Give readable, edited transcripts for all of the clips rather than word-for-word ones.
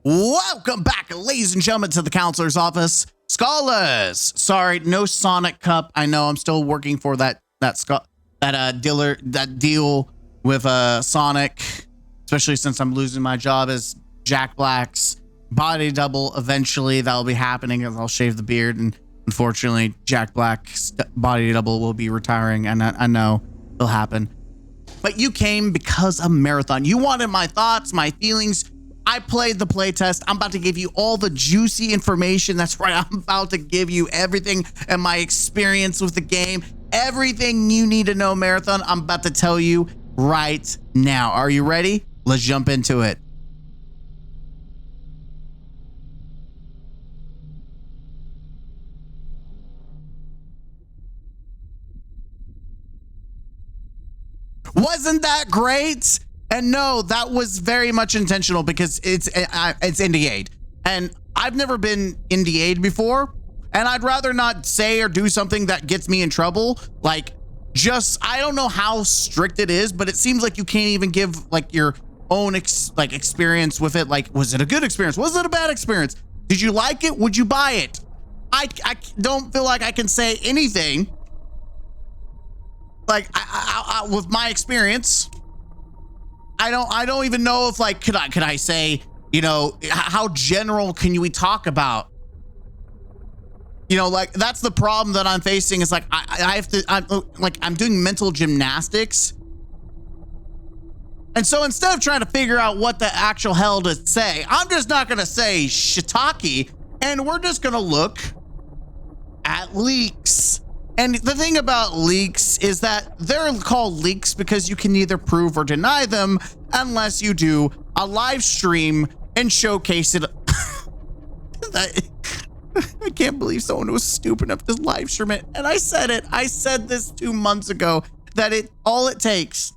Welcome back, ladies and gentlemen, to the counselor's office. Scholars, sorry, no Sonic Cup. I know I'm still working for that deal with Sonic, especially since I'm losing my job as Jack Black's body double. Eventually, that'll be happening as I'll shave the beard, and unfortunately, Jack Black's body double will be retiring, and I know it'll happen. But you came because of Marathon. You wanted my thoughts, my feelings. I played the playtest. I'm about to give you all the juicy information. That's right. I'm about to give you everything and my experience with the game. Everything you need to know, Marathon, I'm about to tell you right now. Are you ready? Let's jump into it. Wasn't that great? And no, that was very much intentional because it's NDA'd. And I've never been NDA'd before. And I'd rather not say or do something that gets me in trouble. Like, I don't know how strict it is, but it seems like you can't even give like your own experience with it. Like, was it a good experience? Was it a bad experience? Did you like it? Would you buy it? I don't feel like I can say anything. Like, with my experience, I don't even know if like could I say, you know, how general can we talk about? You know, like that's the problem that I'm facing is like I'm doing mental gymnastics. And so instead of trying to figure out what the actual hell to say, I'm just not gonna say shiitake, and we're just gonna look at leaks. And the thing about leaks is that they're called leaks because you can neither prove or deny them unless you do a live stream and showcase it. I can't believe someone was stupid enough to live stream it. And I said it. I said this 2 months ago that all it takes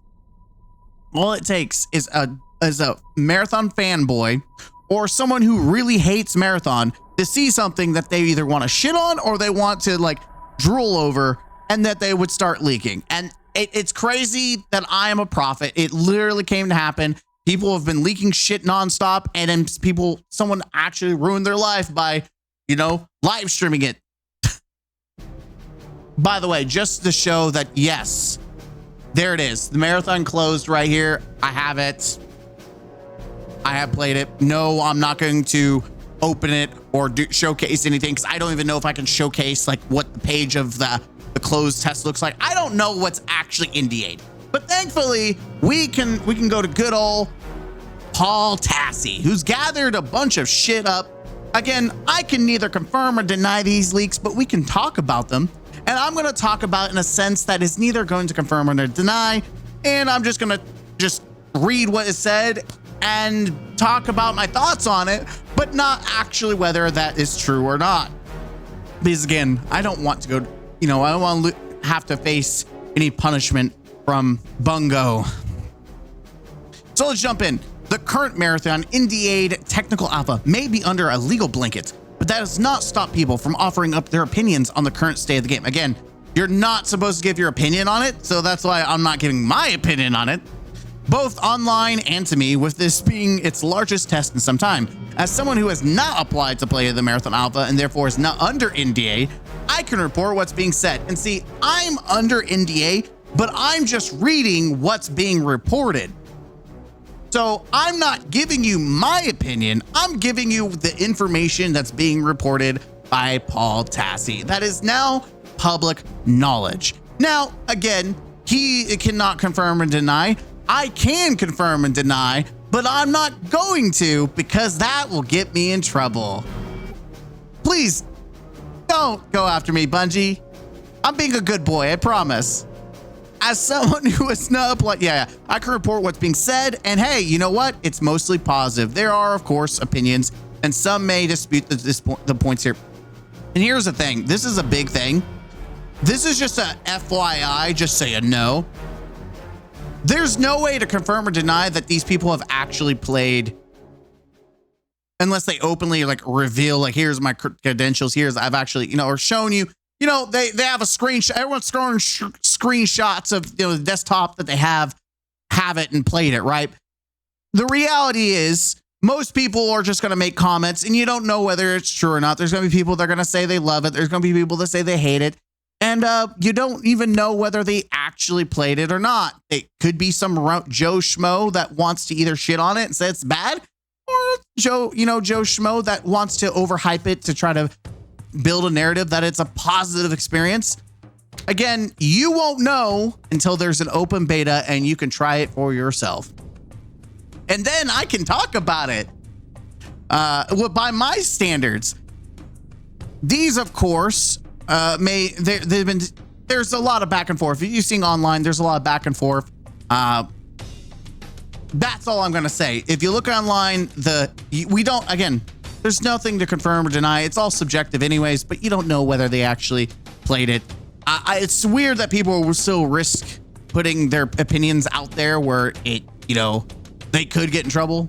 is a Marathon fanboy or someone who really hates Marathon to see something that they either want to shit on or they want to like drool over, and that they would start leaking. And it's crazy that I am a prophet. It literally came to happen. People have been leaking shit nonstop, and then someone actually ruined their life by, you know, live streaming it. By the way, just to show that, yes, there it is. The Marathon closed right here. I have it. I have played it. No, I'm not going to open it or showcase anything because I don't even know if I can showcase like what the page of the closed test looks like. I don't know what's actually NDA'd, but thankfully we can go to good old Paul Tassi, who's gathered a bunch of shit up. Again, I can neither confirm or deny these leaks, but we can talk about them, and I'm going to talk about in a sense that is neither going to confirm or deny, and I'm just going to read what is said and talk about my thoughts on it, but not actually whether that is true or not. Because again, I don't want to go, you know, I don't want to have to face any punishment from Bungo. So let's jump in. The current Marathon NDA'd technical alpha may be under a legal blanket, but that does not stop people from offering up their opinions on the current state of the game. Again, you're not supposed to give your opinion on it, so that's why I'm not giving my opinion on it. Both online and to me, with this being its largest test in some time. As someone who has not applied to play the Marathon Alpha and therefore is not under NDA, I can report what's being said. And see, I'm under NDA, but I'm just reading what's being reported. So I'm not giving you my opinion. I'm giving you the information that's being reported by Paul Tassi. That is now public knowledge. Now, again, he cannot confirm and deny. I can confirm and deny, but I'm not going to because that will get me in trouble. Please don't go after me, Bungie. I'm being a good boy, I promise. As someone who has not applied, I can report what's being said, and hey, you know what? It's mostly positive. There are, of course, opinions, and some may dispute the points here. And here's the thing. This is a big thing. This is just a FYI, just so you know. There's no way to confirm or deny that these people have actually played unless they openly like reveal, like, here's my credentials. I've actually, you know, or shown you, you know, they have a screenshot. Everyone's throwing screenshots of, you know, the desktop that they have it and played it, right? The reality is most people are just going to make comments and you don't know whether it's true or not. There's going to be people that are going to say they love it. There's going to be people that say they hate it. And you don't even know whether they actually played it or not. It could be some Joe Schmo that wants to either shit on it and say it's bad, or Joe Schmo that wants to overhype it to try to build a narrative that it's a positive experience. Again, you won't know until there's an open beta and you can try it for yourself. And then I can talk about it. By my standards, these, of course, there's a lot of back and forth. If you're seeing online, there's a lot of back and forth. That's all I'm going to say. If you look online, there's nothing to confirm or deny. It's all subjective anyways, but you don't know whether they actually played it. It's weird that people will still risk putting their opinions out there where they could get in trouble.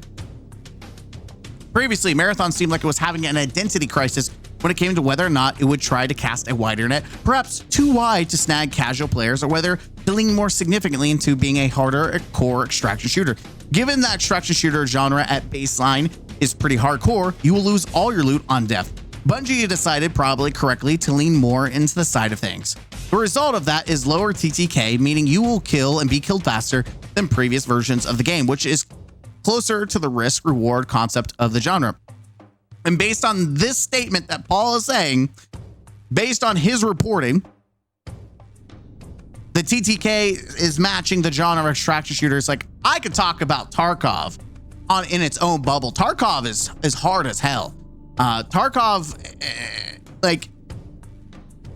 Previously, Marathon seemed like it was having an identity crisis when it came to whether or not it would try to cast a wider net, perhaps too wide to snag casual players, or whether to lean more significantly into being a harder core extraction shooter. Given that extraction shooter genre at baseline is pretty hardcore, you will lose all your loot on death. Bungie decided, probably correctly, to lean more into the side of things. The result of that is lower TTK, meaning you will kill and be killed faster than previous versions of the game, which is closer to the risk-reward concept of the genre. And based on this statement that Paul is saying, based on his reporting, the TTK is matching the genre of extraction shooters. Like, I could talk about Tarkov in its own bubble. Tarkov is hard as hell. Tarkov,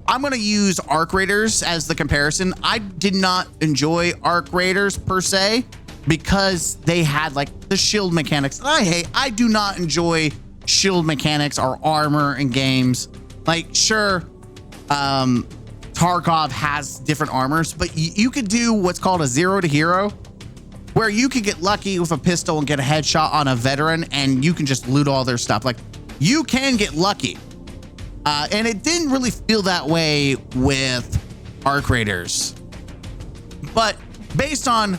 I'm going to use Arc Raiders as the comparison. I did not enjoy Arc Raiders per se because they had like the shield mechanics. I do not enjoy shield mechanics or armor in games. Like, sure, Tarkov has different armors, but you could do what's called a zero to hero, where you could get lucky with a pistol and get a headshot on a veteran and you can just loot all their stuff. Like, you can get lucky. And it didn't really feel that way with Arc Raiders. But based on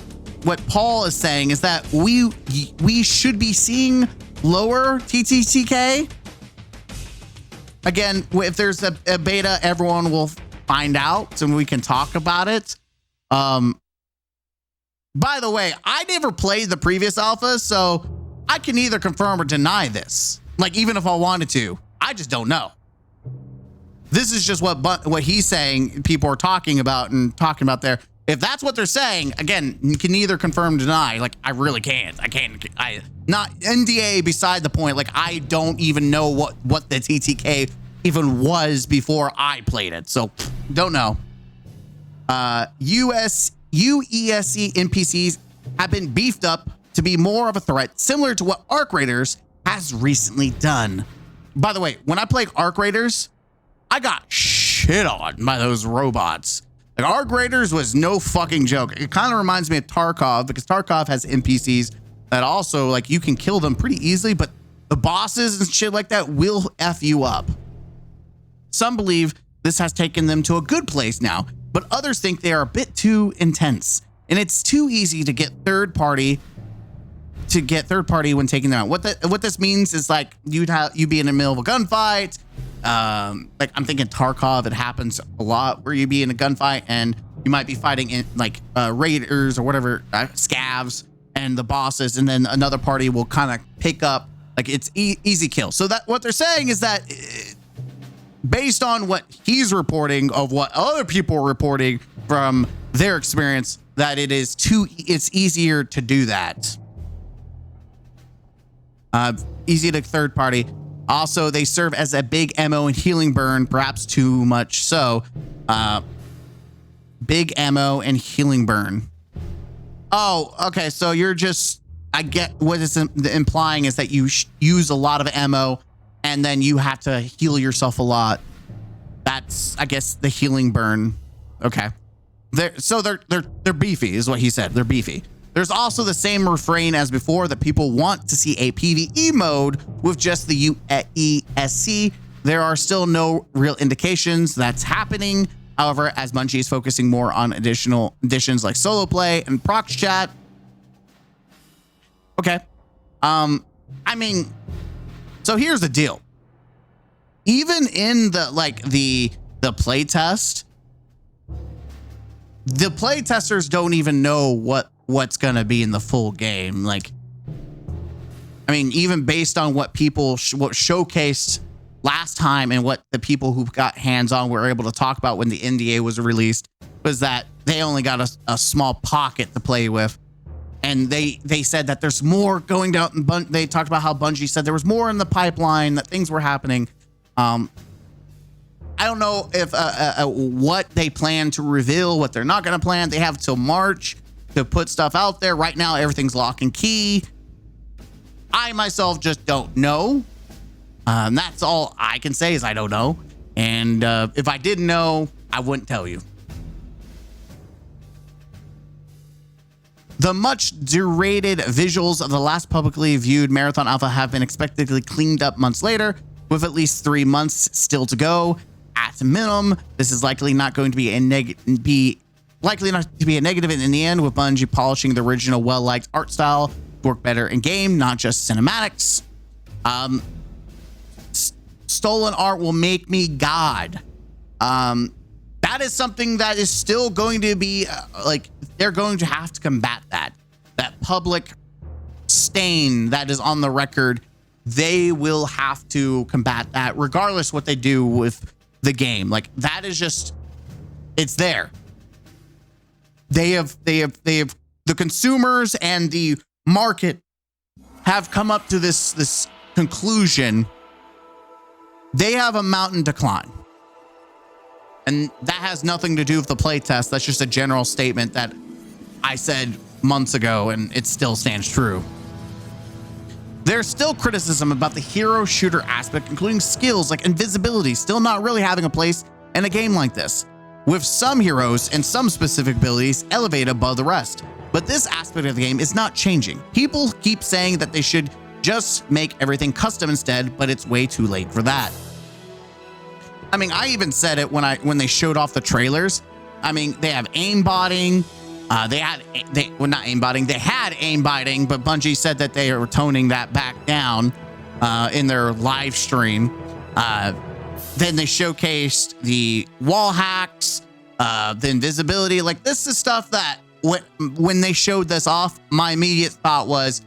what Paul is saying is that we should be seeing lower TTK. Again, if there's a beta, everyone will find out and we can talk about it. By the way, I never played the previous alpha, so I can either confirm or deny this. Like, even if I wanted to, I just don't know. This is just what he's saying people are talking about there. If that's what they're saying, again, you can neither confirm or deny. Like, I really can't. Not NDA beside the point. Like, I don't even know what the TTK even was before I played it. So, don't know. UESC NPCs have been beefed up to be more of a threat, similar to what Arc Raiders has recently done. By the way, when I played Arc Raiders, I got shit on by those robots. Like, Arc Raiders was no fucking joke. It kind of reminds me of Tarkov, because Tarkov has NPCs that also, like, you can kill them pretty easily, but the bosses and shit like that will F you up. Some believe this has taken them to a good place now, but others think they are a bit too intense, and it's too easy to get third party when taking them out. What this means is, like, you'd be in the middle of a gunfight. Like, I'm thinking Tarkov, it happens a lot where you be in a gunfight and you might be fighting in like raiders or whatever, scavs and the bosses, and then another party will kind of pick up, like, it's easy kill. So that what they're saying is that based on what he's reporting of what other people are reporting from their experience, that it's easier to do that. Easy to third party. Also, they serve as a big ammo and healing burn, perhaps too much so. Big ammo and healing burn. Oh, okay. So you're just, I get what it's implying is that you use a lot of ammo and then you have to heal yourself a lot. That's, I guess, the healing burn. Okay. They're beefy is what he said. They're beefy. There's also the same refrain as before that people want to see a PvE mode with just the UESC. There are still no real indications that's happening. However, as Bungie is focusing more on additional additions like solo play and prox chat. Okay. I mean, so here's the deal. Even in the playtest, the playtesters don't even know what's gonna be in the full game. Like, I mean, even based on what people what showcased last time and what the people who got hands-on were able to talk about when the NDA was released, was that they only got a small pocket to play with. And they said that there's more going down. They talked about how Bungie said there was more in the pipeline, that things were happening. I don't know if what they plan to reveal, what they're not going to plan. They have till March to put stuff out there. Right now, everything's lock and key. I myself just don't know. That's all I can say is I don't know. And if I didn't know, I wouldn't tell you. The much derided visuals of the last publicly viewed Marathon Alpha have been expectedly cleaned up months later, with at least 3 months still to go. At minimum, this is likely not going to be a negative in the end, with Bungie polishing the original well-liked art style to work better in game, not just cinematics. Stolen art will make me God. That is something that is still going to be they're going to have to combat that public stain that is on the record. They will have to combat that regardless what they do with the game. Like, that is just, it's there. They have the consumers and the market have come up to this conclusion. They have a mountain to climb. And that has nothing to do with the playtest. That's just a general statement that I said months ago, and it still stands true. There's still criticism about the hero shooter aspect, including skills like invisibility still not really having a place in a game like this, with some heroes and some specific abilities elevated above the rest. But this aspect of the game is not changing. People keep saying that they should just make everything custom instead, but it's way too late for that. I mean, I even said it when they showed off the trailers. I mean, they have aimbotting. They had aimbotting, but Bungie said that they are toning that back down in their live stream. Then they showcased the wall hacks, the invisibility. Like, this is stuff that when they showed this off, my immediate thought was,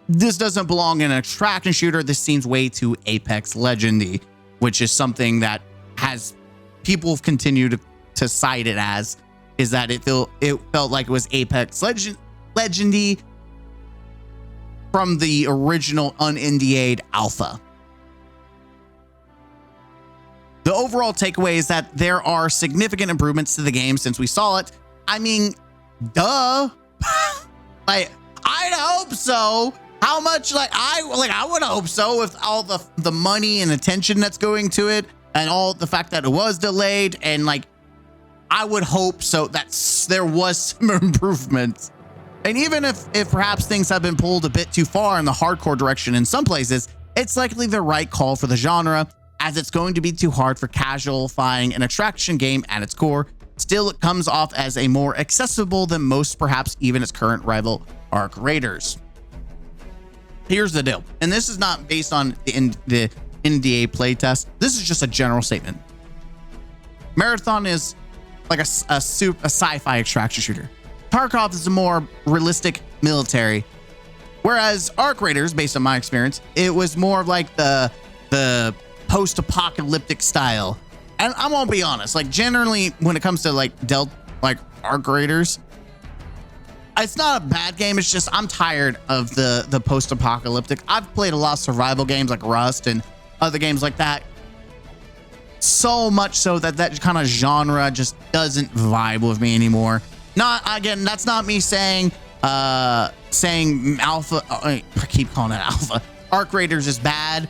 this doesn't belong in an extraction shooter. This seems way too Apex Legendy, which is something that has people have continued to cite it as, is that it felt like it was Apex Legendy from the original un-NDA'd alpha. The overall takeaway is that there are significant improvements to the game since we saw it. I mean, duh. Like, I'd hope so. How much? I would hope so, with all the money and attention that's going to it, and all the fact that it was delayed, and I would hope so that there was some improvements. And even if perhaps things have been pulled a bit too far in the hardcore direction in some places, it's likely the right call for the genre, as it's going to be too hard for casualifying an attraction game at its core. Still, it comes off as a more accessible than most, perhaps even its current rival, Arc Raiders. Here's the deal, and this is not based on the NDA playtest. This is just a general statement. Marathon is like a sci-fi extraction shooter. Tarkov is a more realistic military, whereas Arc Raiders, based on my experience, it was more of like the post-apocalyptic style. And I'm gonna be honest, generally when it comes to Arc Raiders, it's not a bad game. It's just I'm tired of the post-apocalyptic. I've played a lot of survival games like Rust and other games like that, so much so that kind of genre just doesn't vibe with me anymore. That's not me saying alpha. I keep calling it alpha. Arc Raiders is bad.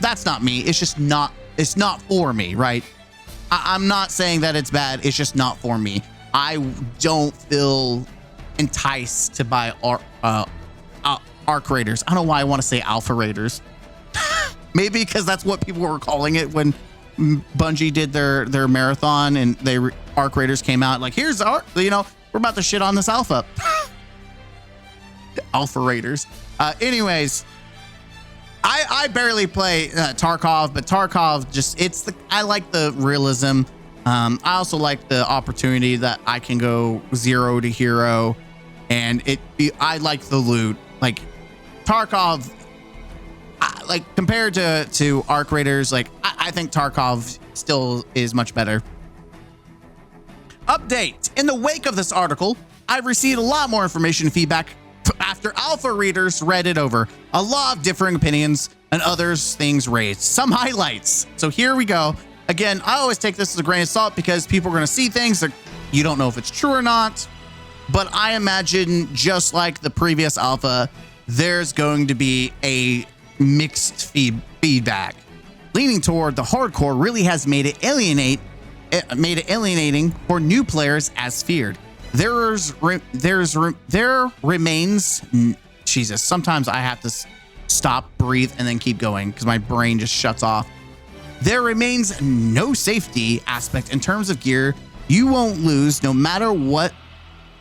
That's not me. It's just not. It's not for me, right? I'm not saying that it's bad. It's just not for me. I don't feel enticed to buy Arc Raiders. I don't know why I want to say Alpha Raiders. Maybe because that's what people were calling it when Bungie did their marathon and Arc Raiders came out. Like, here's we're about to shit on this alpha. Alpha Raiders. Anyways, I barely play Tarkov, but Tarkov just I like the realism. I also like the opportunity that I can go 0 to hero, and I like the loot. Like Tarkov, like compared to Arc Raiders, like I think Tarkov still is much better. Update: in the wake of this article, I've received a lot more information and feedback after alpha readers read it over. A lot of differing opinions and others things raised. Some highlights. So here we go. Again, I always take this as a grain of salt because people are going to see things that you don't know if it's true or not. But I imagine just like the previous alpha, there's going to be a mixed feedback. Leaning toward the hardcore really has made it alienating for new players as feared. There remains, Jesus, sometimes I have to stop, breathe, and then keep going because my brain just shuts off. There remains no safety aspect in terms of gear. You won't lose no matter what,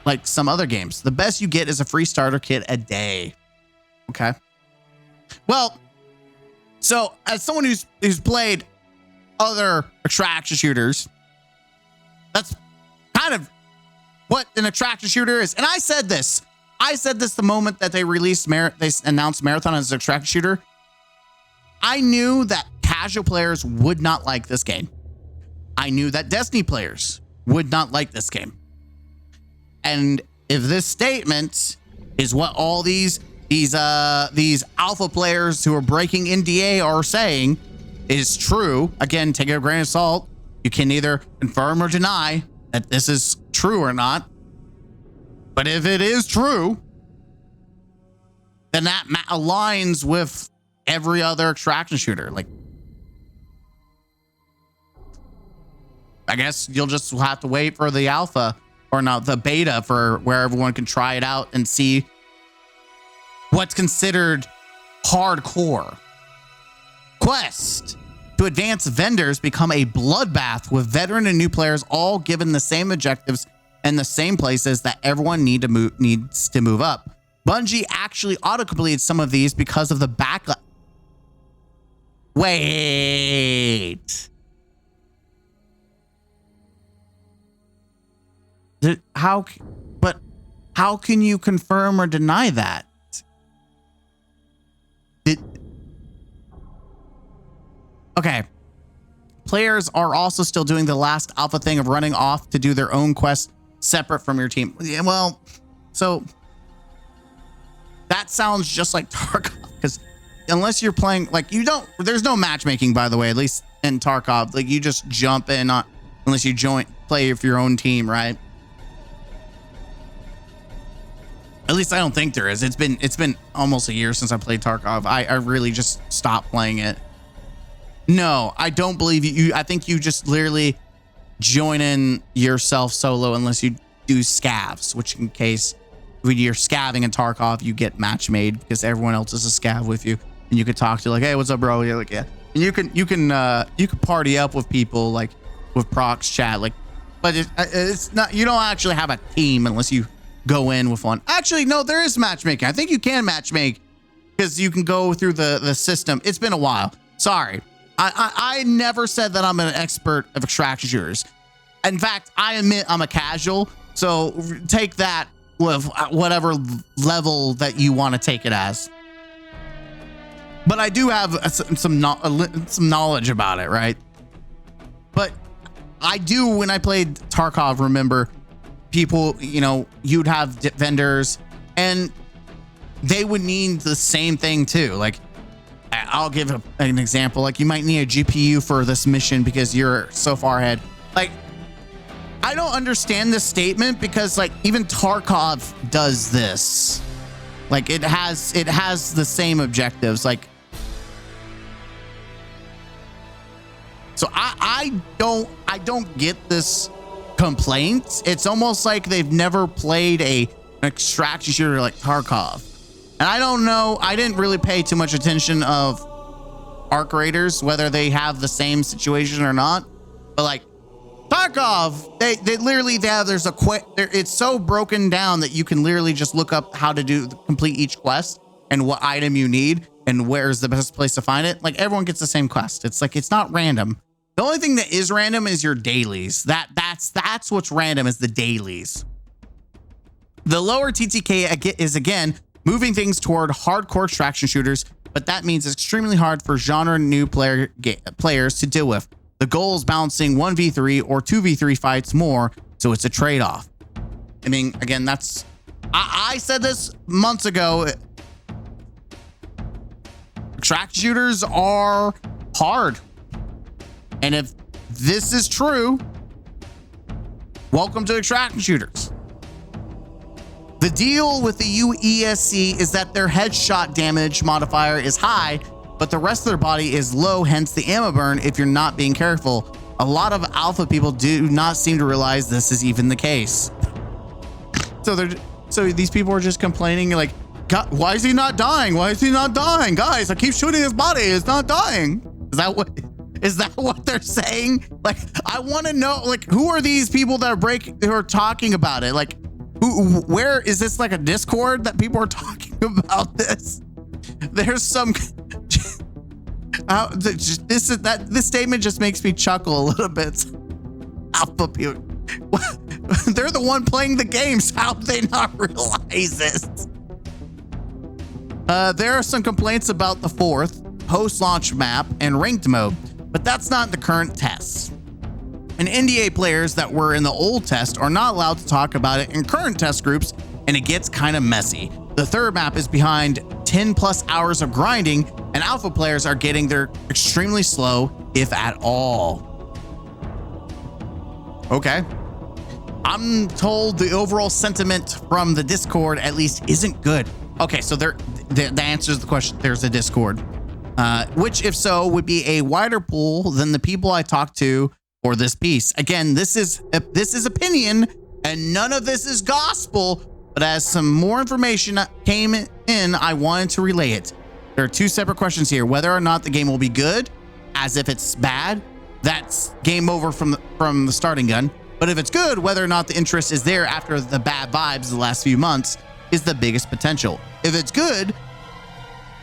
like some other games. The best you get is a free starter kit a day. Okay. Well, so as someone who's played other extraction shooters, that's kind of what an attraction shooter is. And I said this the moment that they announced Marathon as an attraction shooter. I knew that casual players would not like this game. I knew that Destiny players would not like this game. And if this statement is what all these alpha players who are breaking NDA are saying is true, again, take it with a grain of salt. You can either confirm or deny that this is true or not. But if it is true, then that aligns with every other extraction shooter. Like, I guess you'll just have to wait for the alpha, or not, the beta, for where everyone can try it out and see what's considered hardcore. Quest to advance vendors become a bloodbath with veteran and new players all given the same objectives and the same places that everyone needs to move up. Bungie actually auto-completed some of these because of the backlash. Wait. How can you confirm or deny that? Okay. Players are also still doing the last alpha thing of running off to do their own quest separate from your team. Yeah, well, so that sounds just like Tarkov, because unless you're playing, like, there's no matchmaking, by the way, at least in Tarkov. Like, you just jump in unless you play for your own team, right? At least I don't think there is. It's been almost a year since I played Tarkov. I really just stopped playing it. No, I don't believe you. I think you just literally join in yourself solo unless you do scavs, which in case when you're scavving in Tarkov, you get match made because everyone else is a scav with you, and you could talk to like, hey, what's up, bro? You're like, yeah, and you can party up with people like with prox chat, like, but it's not. You don't actually have a team unless you go in with one. Actually, no, there is matchmaking. I think you can matchmake because you can go through the system. It's been a while. Sorry. I never said that I'm an expert of extraction shooters. In fact, I admit I'm a casual. So take that with whatever level that you want to take it as. But I do have some knowledge about it, right? But I do, when I played Tarkov, remember people, you'd have vendors and they would need the same thing too. Like, I'll give an example. Like, you might need a GPU for this mission because you're so far ahead. Like, I don't understand this statement because, like, even Tarkov does this. Like, it has the same objectives. Like, so I don't get this complaint. It's almost like they've never played an extraction shooter like Tarkov. And I don't know, I didn't really pay too much attention of Arc Raiders, whether they have the same situation or not. But like Tarkov, they literally there's it's so broken down that you can literally just look up how to complete each quest. and what item you need and where's the best place to find it, like everyone gets the same quest. It's like, it's not random. The only thing that is random is your dailies. That's what's random, is the dailies. The lower TTK is again moving things toward hardcore extraction shooters, but that means it's extremely hard for genre new players to deal with. The goal is balancing 1v3 or 2v3 fights more, so it's a trade-off. I mean, again, that's... I said this months ago. Extraction shooters are hard. And if this is true, welcome to extraction shooters. The deal with the UESC is that their headshot damage modifier is high, but the rest of their body is low, hence the ammo burn if you're not being careful. A lot of alpha people do not seem to realize this is even the case. So these people are just complaining like, God, why is he not dying? Why is he not dying? Guys, I keep shooting his body. It's not dying. Is that what they're saying? Like, I want to know, like, who are these people that who are talking about it? Like, where is this, like a Discord that people are talking about this? There's some this statement just makes me chuckle a little bit. Alpha people, they're the one playing the games. How do they not realize this? There are some complaints about the fourth post-launch map and ranked mode, but that's not the current tests. And NDA players that were in the old test are not allowed to talk about it in current test groups, and it gets kind of messy. The third map is behind 10 plus hours of grinding, and alpha players are getting there extremely slow, if at all. Okay. I'm told the overall sentiment from the Discord at least isn't good. Okay, so the answer is the question. There's a Discord, which if so would be a wider pool than the people I talked to for this piece. Again, this is opinion and none of this is gospel, but as some more information came in, I wanted to relay it. There are two separate questions here: whether or not the game will be good, as if it's bad, that's game over from the starting gun. But if it's good, whether or not the interest is there after the bad vibes the last few months is the biggest potential. If it's good,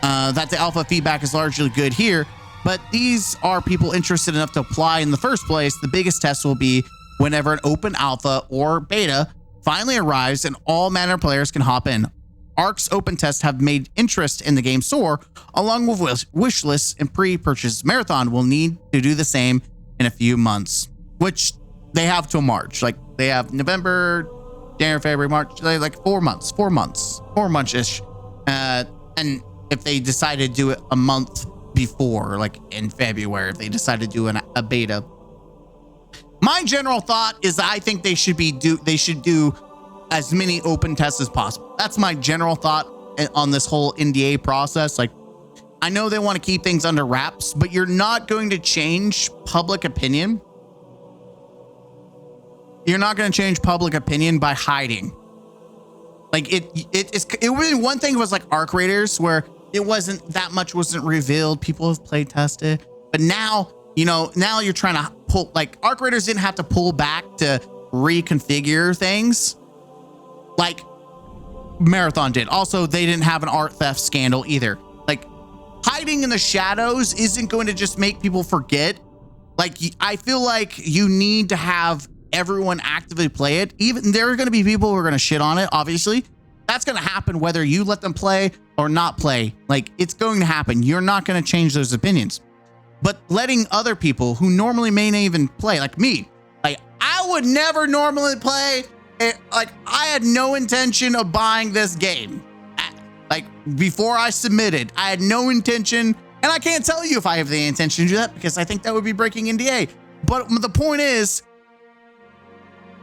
that the alpha feedback is largely good here, but these are people interested enough to apply in the first place. The biggest test will be whenever an open alpha or beta finally arrives and all manner of players can hop in. ARC's open tests have made interest in the game soar, along with wish lists and pre-purchase. Marathon will need to do the same in a few months, which they have till March. Like, they have November, January, February, March, like 4 months-ish. And if they decide to do it a month before, like in February, if they decide to do a beta. My general thought is that I think they should do as many open tests as possible. That's my general thought on this whole NDA process. Like, I know they want to keep things under wraps, but you're not going to change public opinion. You're not going to change public opinion by hiding. Like, it would be one thing. It was like Arc Raiders, where it wasn't that much wasn't revealed. People have play tested, but now, now you're trying to pull, like, Arc Raiders didn't have to pull back to reconfigure things like Marathon did. Also, they didn't have an art theft scandal either. Like, hiding in the shadows isn't going to just make people forget. Like, I feel like you need to have everyone actively play it. Even there are going to be people who are going to shit on it. Obviously, that's going to happen whether you let them play or not play. Like, it's going to happen. You're not going to change those opinions. But letting other people who normally may not even play, like me, like, I would never normally play it. Like, I had no intention of buying this game. Like, before I submitted, I had no intention, and I can't tell you if I have the intention to do that because I think that would be breaking NDA. But the point is,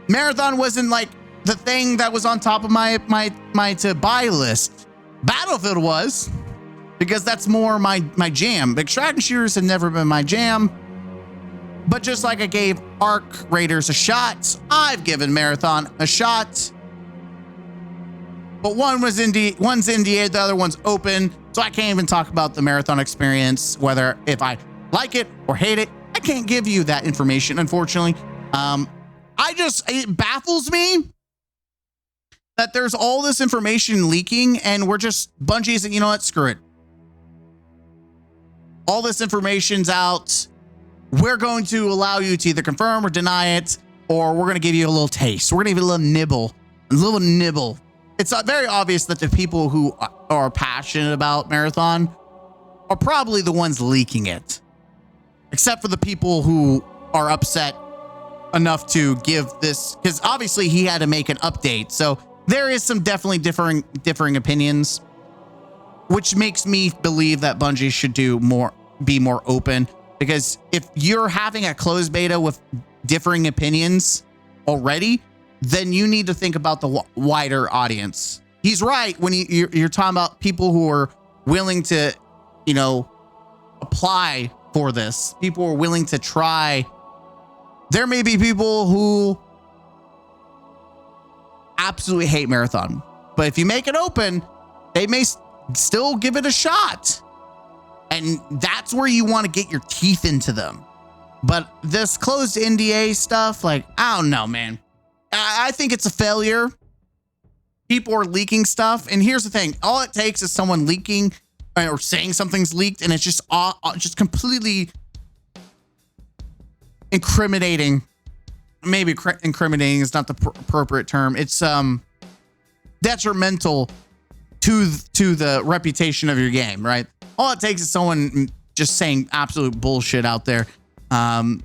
Marathon wasn't like the thing that was on top of my to buy list. Battlefield was, because that's more my jam. Extraction shooters have never been my jam. But just like I gave Arc Raiders a shot, I've given Marathon a shot. But one's NDA, the other one's open. So I can't even talk about the Marathon experience, whether if I like it or hate it. I can't give you that information, unfortunately. It baffles me that there's all this information leaking and we're just Bungie's and you know what, screw it. All this information's out. We're going to allow you to either confirm or deny it, or we're going to give you a little taste. We're going to give you a little nibble. It's very obvious that the people who are passionate about Marathon are probably the ones leaking it, except for the people who are upset enough to give this, because obviously he had to make an update. So there is some definitely differing opinions, which makes me believe that Bungie should be more open, because if you're having a closed beta with differing opinions already, then you need to think about the wider audience. He's right when you're talking about people who are willing to, you know, apply for this. People are willing to try. There may be people who absolutely hate Marathon, but if you make it open, they may still give it a shot. And that's where you want to get your teeth into them. But this closed NDA stuff, like, I don't know, man. I think it's a failure. People are leaking stuff. And here's the thing. All it takes is someone leaking or saying something's leaked, and it's just completely incriminating. Maybe incriminating is not the appropriate term. It's detrimental to the reputation of your game, right? All it takes is someone just saying absolute bullshit out there. And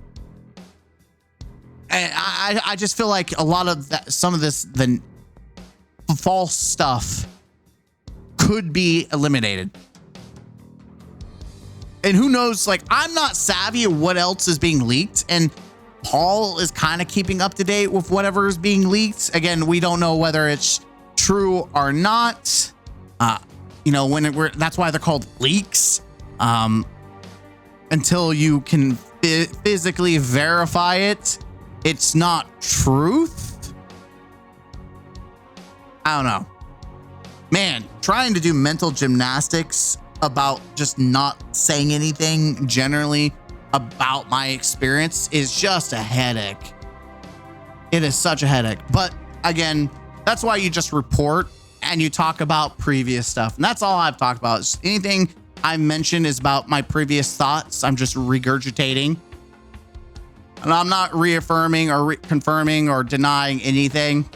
I just feel like a lot of that, some of this, the false stuff could be eliminated. And who knows, like, I'm not savvy of what else is being leaked, and Paul is kind of keeping up to date with whatever is being leaked. Again, we don't know whether it's true or not. You know, that's why they're called leaks. Until you can physically verify it, it's not truth. I don't know. Man, trying to do mental gymnastics about just not saying anything generally about my experience is just a headache. It is such a headache. But again, that's why you just report and you talk about previous stuff. And that's all I've talked about. Just anything I mentioned is about my previous thoughts. I'm just regurgitating. And I'm not reaffirming or confirming or denying anything.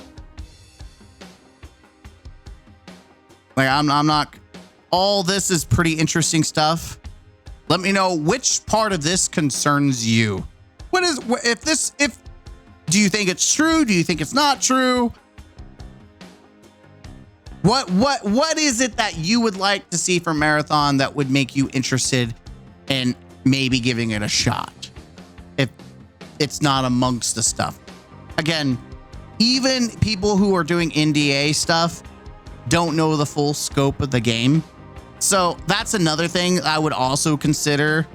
Like, I'm not. All this is pretty interesting stuff. Let me know which part of this concerns you. Do you think it's true? Do you think it's not true? What is it that you would like to see from Marathon that would make you interested in maybe giving it a shot if it's not amongst the stuff? Again, even people who are doing NDA stuff don't know the full scope of the game. So that's another thing I would also consider.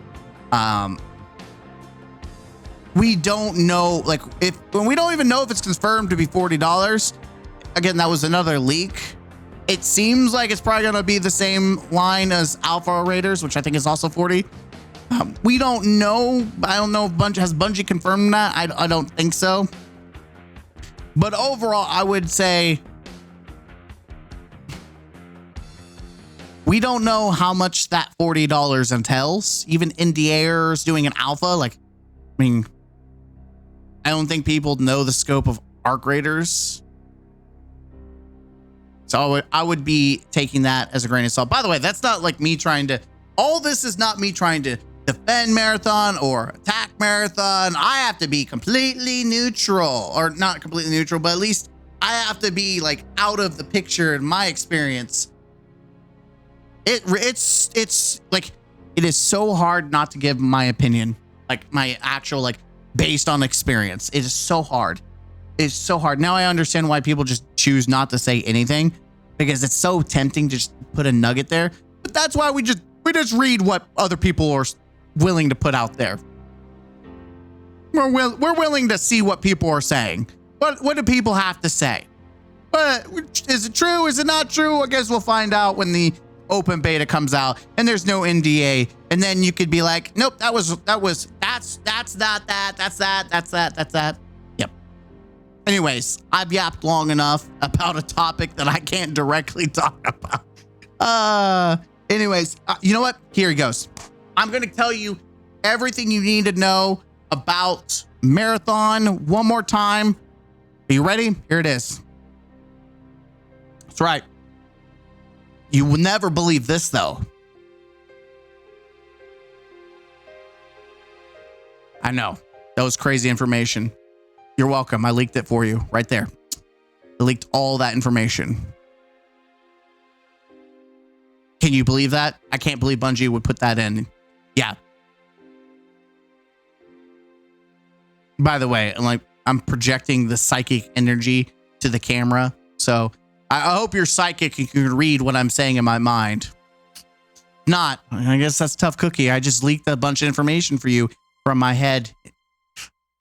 We don't know, like, when we don't even know if it's confirmed to be $40. Again, that was another leak. It seems like it's probably going to be the same line as Alpha Raiders, which I think is also 40. We don't know. I don't know if Bungie confirmed that. I don't think so. But overall, I would say we don't know how much that $40 entails. Even NDAers doing an alpha, like, I mean, I don't think people know the scope of Arc Raiders. So I would be taking that as a grain of salt. By the way, that's not like me trying to, all this is not me trying to defend Marathon or attack Marathon. I have to be completely neutral, or not completely neutral, but at least I have to be like out of the picture in my experience. It's like, it is so hard not to give my opinion, like my actual, like, based on experience. It is so hard. It's so hard. Now I understand why people just choose not to say anything, because it's so tempting to just put a nugget there. But that's why we just read what other people are willing to put out there. We're willing to see what people are saying. What do people have to say? But is it true? Is it not true? I guess we'll find out when the open beta comes out and there's no NDA, and then you could be like, nope, that's not that, that's that. Yep. Anyways, I've yapped long enough about a topic that I can't directly talk about. You know what? Here he goes. I'm going to tell you everything you need to know about Marathon one more time. Are you ready? Here it is. That's right. You will never believe this, though. I know. That was crazy information. You're welcome. I leaked it for you right there. I leaked all that information. Can you believe that? I can't believe Bungie would put that in. Yeah. By the way, I'm projecting the psychic energy to the camera. So I hope you're psychic and can read what I'm saying in my mind. Not, I guess that's tough cookie. I just leaked a bunch of information for you from my head.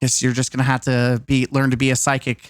Guess you're just gonna have to learn to be a psychic